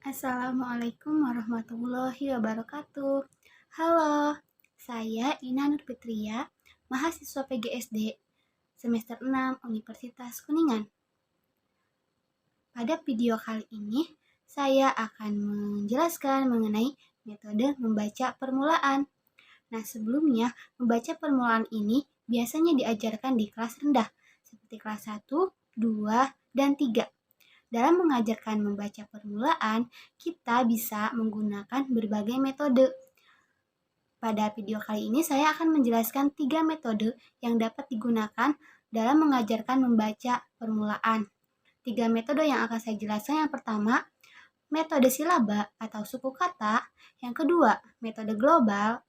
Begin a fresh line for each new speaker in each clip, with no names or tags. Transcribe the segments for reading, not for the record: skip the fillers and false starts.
Assalamualaikum warahmatullahi wabarakatuh. Halo, saya Ina Nurfitria, mahasiswa PGSD semester 6 Universitas Kuningan. Pada video kali ini, saya akan menjelaskan mengenai metode membaca permulaan. Nah, sebelumnya, membaca permulaan ini biasanya diajarkan di kelas rendah, seperti kelas 1, 2, dan 3. Dalam mengajarkan membaca permulaan, kita bisa menggunakan berbagai metode. Pada video kali ini saya akan menjelaskan 3 metode yang dapat digunakan dalam mengajarkan membaca permulaan. 3 metode yang akan saya jelaskan, yang pertama, metode silaba atau suku kata, yang kedua, metode global,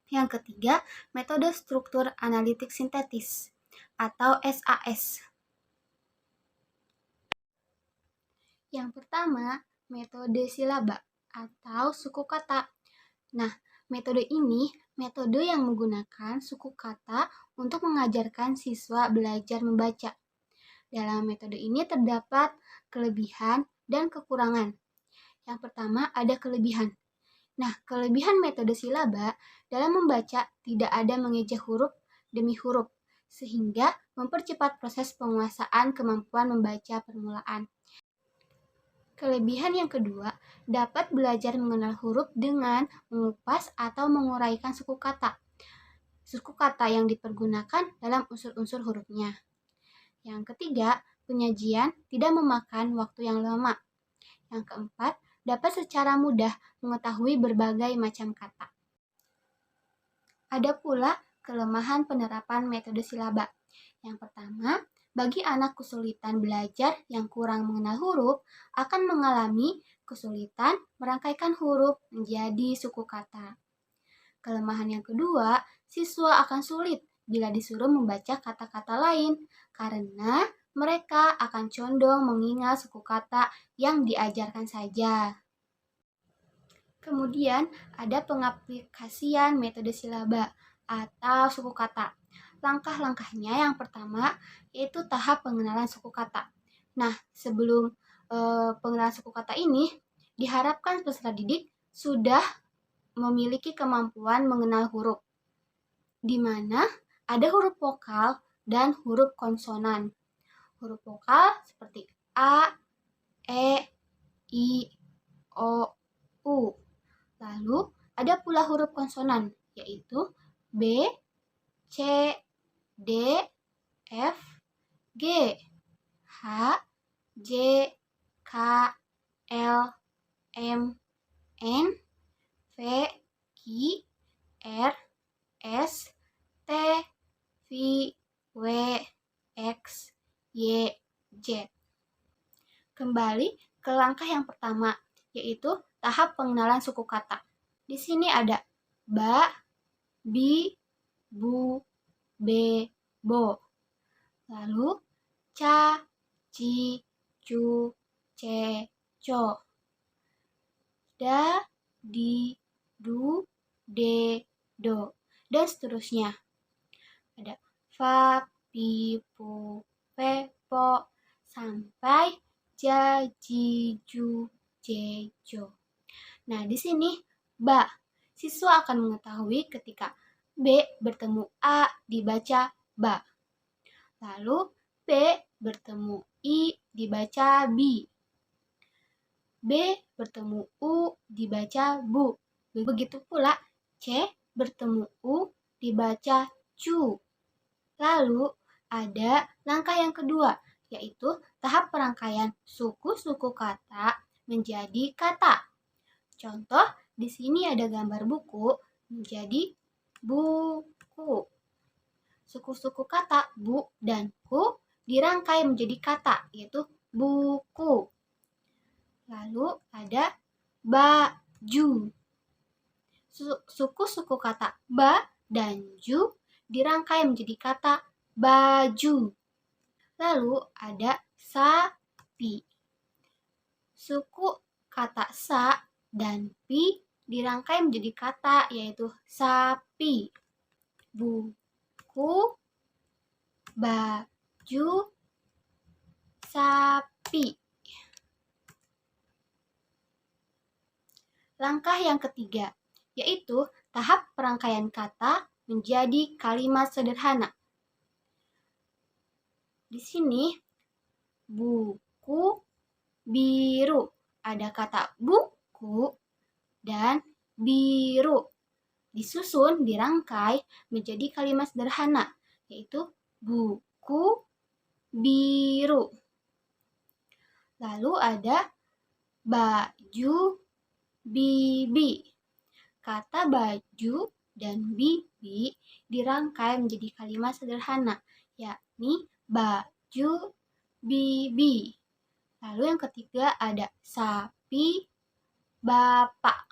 yang ketiga, metode struktur analitik sintetis atau SAS. Yang pertama, metode silaba atau suku kata. Nah, metode ini metode yang menggunakan suku kata untuk mengajarkan siswa belajar membaca. Dalam metode ini terdapat kelebihan dan kekurangan. Yang pertama, ada kelebihan. Nah, kelebihan metode silaba dalam membaca tidak ada mengeja huruf demi huruf, sehingga mempercepat proses penguasaan kemampuan membaca permulaan. Kelebihan yang kedua, dapat belajar mengenal huruf dengan mengupas atau menguraikan suku kata. Suku kata yang dipergunakan dalam unsur-unsur hurufnya. Yang ketiga, penyajian tidak memakan waktu yang lama. Yang keempat, dapat secara mudah mengetahui berbagai macam kata. Ada pula kelemahan penerapan metode silaba. Yang pertama, bagi anak kesulitan belajar yang kurang mengenal huruf, akan mengalami kesulitan merangkaikan huruf menjadi suku kata. Kelemahan yang kedua, siswa akan sulit bila disuruh membaca kata-kata lain, karena mereka akan condong mengingat suku kata yang diajarkan saja. Kemudian, ada pengaplikasian metode silaba atau suku kata. Langkah-langkahnya yang pertama yaitu tahap pengenalan suku kata. Nah, sebelum pengenalan suku kata ini, diharapkan peserta didik sudah memiliki kemampuan mengenal huruf, di mana ada huruf vokal dan huruf konsonan. Huruf vokal seperti A, E, I, O, U. Lalu ada pula huruf konsonan, yaitu B, C, D, F, G, H, J, K, L, M, N, V, Q, R, S, T, V, W, X, Y, Z. Kembali ke langkah yang pertama, yaitu tahap pengenalan suku kata. Di sini ada ba, bi, bu, be, bo. Lalu ca, ci, cu, ce, co. Da, di, du, de, do. Dan seterusnya. Ada fa, pi, pu, pe, po, sampai ja, ji, ju, je, jo. Nah, di sini ba. Siswa akan mengetahui ketika B bertemu A dibaca ba. Lalu B bertemu I dibaca bi. B bertemu U dibaca bu. Begitu pula C bertemu U dibaca cu. Lalu ada langkah yang kedua, yaitu tahap perangkaian suku-suku kata menjadi kata. Contoh, di sini ada gambar buku menjadi buku. Suku-suku kata bu dan ku dirangkai menjadi kata, yaitu buku. Lalu ada baju. Suku-suku kata ba dan ju dirangkai menjadi kata baju. Lalu ada sapi. Suku kata sa dan pi dirangkai menjadi kata, yaitu sapi. Buku, baju, sapi. langkah yang ketiga, yaitu tahap perangkaian kata menjadi kalimat sederhana. Di sini, buku biru. Ada kata buku dan biru. Disusun, dirangkai menjadi kalimat sederhana, yaitu buku biru. Lalu ada baju bibi. Kata baju dan bibi dirangkai menjadi kalimat sederhana, yakni baju bibi. Lalu yang ketiga ada sapi bapak.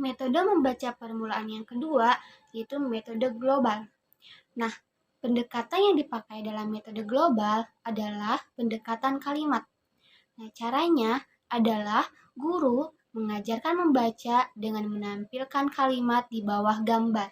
Metode membaca permulaan yang kedua yaitu metode global. Nah, pendekatan yang dipakai dalam metode global adalah pendekatan kalimat. Nah, caranya adalah guru mengajarkan membaca dengan menampilkan kalimat di bawah gambar.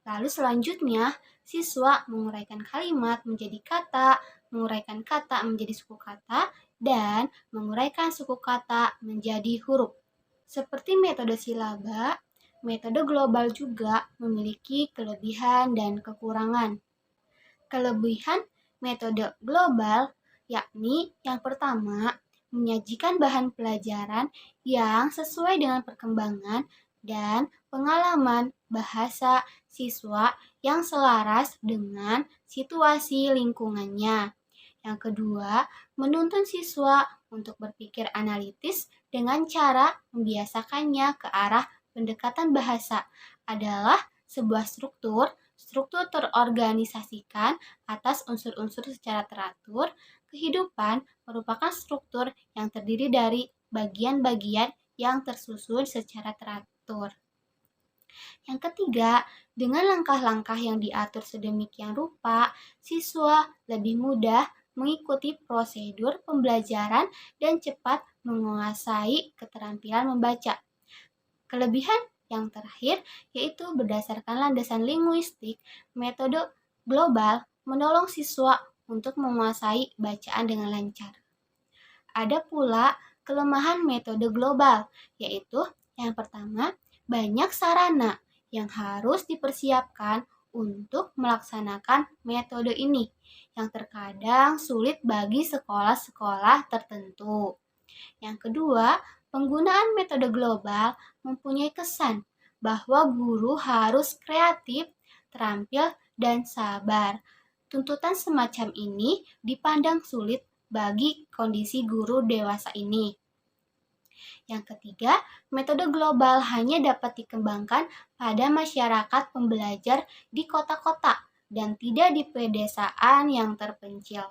Lalu selanjutnya, siswa menguraikan kalimat menjadi kata, menguraikan kata menjadi suku kata, dan menguraikan suku kata menjadi huruf. Seperti metode silaba, metode global juga memiliki kelebihan dan kekurangan. Kelebihan metode global yakni yang pertama, menyajikan bahan pelajaran yang sesuai dengan perkembangan dan pengalaman bahasa siswa yang selaras dengan situasi lingkungannya. Yang kedua, menuntun siswa untuk berpikir analitis dengan cara membiasakannya ke arah pendekatan bahasa adalah sebuah struktur terorganisasikan atas unsur-unsur secara teratur. Kehidupan merupakan struktur yang terdiri dari bagian-bagian yang tersusun secara teratur. Yang ketiga, dengan langkah-langkah yang diatur sedemikian rupa, siswa lebih mudah mengikuti prosedur pembelajaran dan cepat menguasai keterampilan membaca. Kelebihan yang terakhir yaitu berdasarkan landasan linguistik, metode global menolong siswa untuk menguasai bacaan dengan lancar. Ada pula kelemahan metode global, yaitu yang pertama, banyak sarana yang harus dipersiapkan untuk melaksanakan metode ini, yang terkadang sulit bagi sekolah-sekolah tertentu. Yang kedua, penggunaan metode global mempunyai kesan bahwa guru harus kreatif, terampil, dan sabar. Tuntutan semacam ini dipandang sulit bagi kondisi guru dewasa ini. Yang ketiga, metode global hanya dapat dikembangkan pada masyarakat pembelajar di kota-kota dan tidak di pedesaan yang terpencil.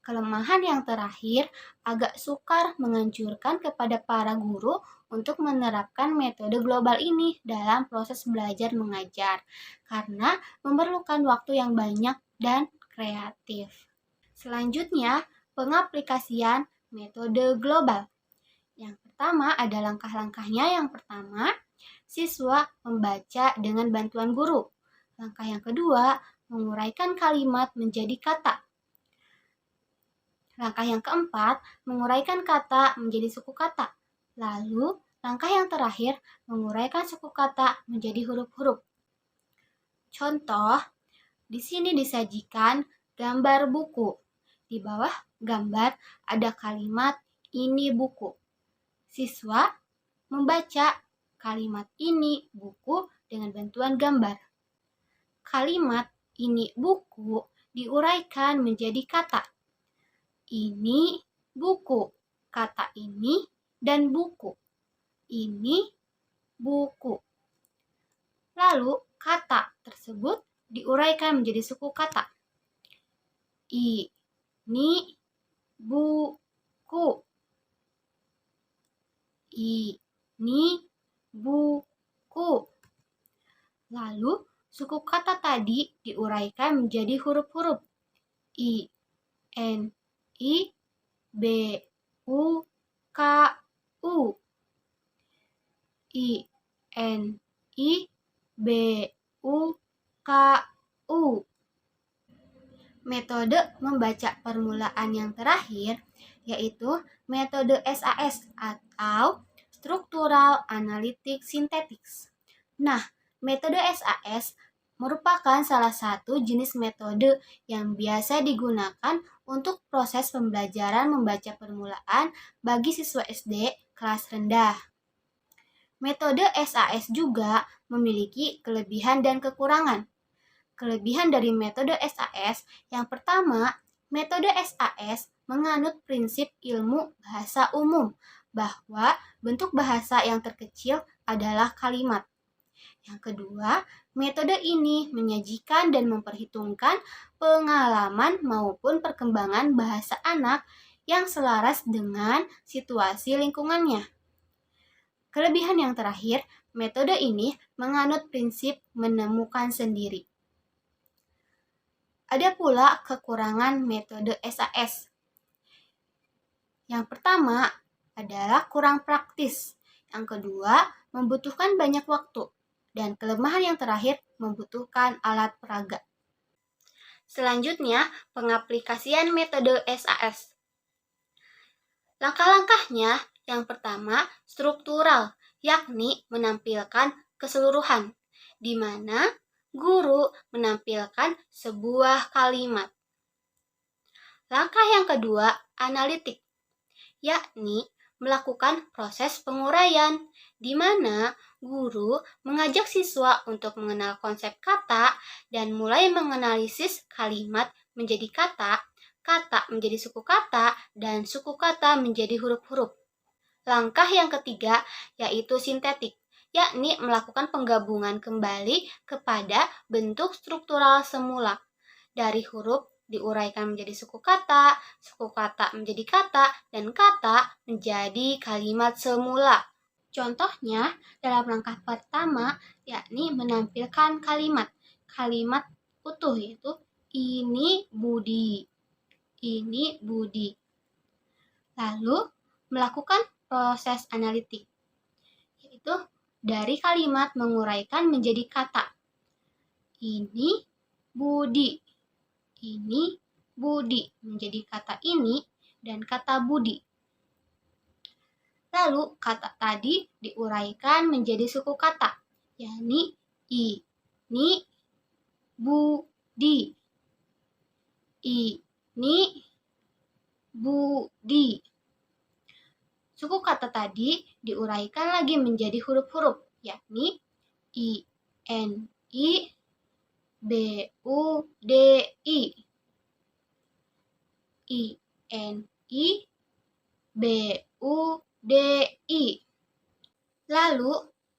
Kelemahan yang terakhir, agak sukar menganjurkan kepada para guru untuk menerapkan metode global ini dalam proses belajar mengajar, karena memerlukan waktu yang banyak dan kreatif. Selanjutnya, pengaplikasian metode global. Yang pertama ada langkah-langkahnya. Yang pertama, siswa membaca dengan bantuan guru. Langkah yang kedua, menguraikan kalimat menjadi kata. Langkah yang keempat, menguraikan kata menjadi suku kata. Lalu, langkah yang terakhir, menguraikan suku kata menjadi huruf-huruf. Contoh, di sini disajikan gambar buku. Di bawah gambar ada kalimat ini buku. Siswa membaca kalimat ini buku dengan bantuan gambar. Kalimat ini buku diuraikan menjadi kata. Ini buku, kata ini dan buku. Ini buku. Lalu kata tersebut diuraikan menjadi suku kata. Ini buku. Ini buku. Lalu suku kata tadi diuraikan menjadi huruf-huruf. I, N, I, B, U, K, U. I, N, I, B, U, K, U. Metode membaca permulaan yang terakhir yaitu metode SAS atau struktural, analitik, sintetik. Nah, metode SAS merupakan salah satu jenis metode yang biasa digunakan untuk proses pembelajaran membaca permulaan bagi siswa SD kelas rendah. Metode SAS juga memiliki kelebihan dan kekurangan. Kelebihan dari metode SAS yang pertama, metode SAS menganut prinsip ilmu bahasa umum bahwa bentuk bahasa yang terkecil adalah kalimat. Yang kedua, metode ini menyajikan dan memperhitungkan pengalaman maupun perkembangan bahasa anak yang selaras dengan situasi lingkungannya. Kelebihan yang terakhir, metode ini menganut prinsip menemukan sendiri. Ada pula kekurangan metode SAS. Yang pertama adalah kurang praktis. Yang kedua, membutuhkan banyak waktu. Dan kelemahan yang terakhir, membutuhkan alat peraga. Selanjutnya, pengaplikasian metode SAS. Langkah-langkahnya, yang pertama, struktural, yakni menampilkan keseluruhan, di mana guru menampilkan sebuah kalimat. Langkah yang kedua, analitik, yakni melakukan proses penguraian, di mana guru mengajak siswa untuk mengenal konsep kata dan mulai menganalisis kalimat menjadi kata, kata menjadi suku kata, dan suku kata menjadi huruf-huruf. Langkah yang ketiga yaitu sintetik, yakni melakukan penggabungan kembali kepada bentuk struktural semula. Dari huruf diuraikan menjadi suku kata menjadi kata, dan kata menjadi kalimat semula. Contohnya, dalam langkah pertama, yakni menampilkan kalimat utuh, yaitu ini Budi. Ini Budi. Lalu, melakukan proses analitik, yaitu dari kalimat menguraikan menjadi kata. Ini Budi. Ini Budi menjadi kata ini dan kata Budi. Lalu kata tadi diuraikan menjadi suku kata, yakni ini Budi. Ini Budi. Suku kata tadi diuraikan lagi menjadi huruf-huruf, yakni INI BUDI. INI BUDI. Lalu,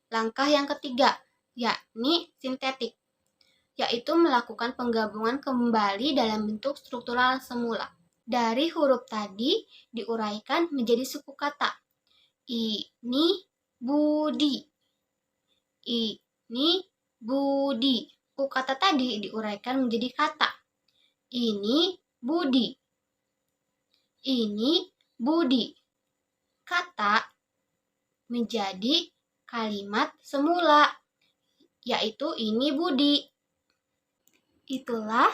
langkah yang ketiga, yakni sintetik, yaitu melakukan penggabungan kembali dalam bentuk struktural semula. Dari huruf tadi diuraikan menjadi suku kata. Ini Budi. Ini Budi. Suku kata tadi diuraikan menjadi kata. Ini Budi. Ini Budi. Kata menjadi kalimat semula, yaitu ini Budi. Itulah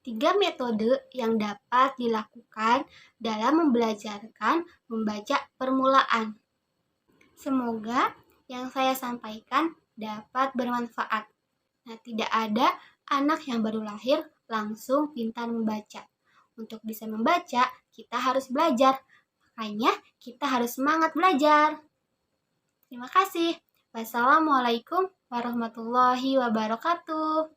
3 metode yang dapat dilakukan dalam membelajarkan membaca permulaan. Semoga yang saya sampaikan dapat bermanfaat. Nah, tidak ada anak yang baru lahir langsung pintar membaca. Untuk bisa membaca, kita harus belajar. Makanya, kita harus semangat belajar. Terima kasih. Wassalamualaikum warahmatullahi wabarakatuh.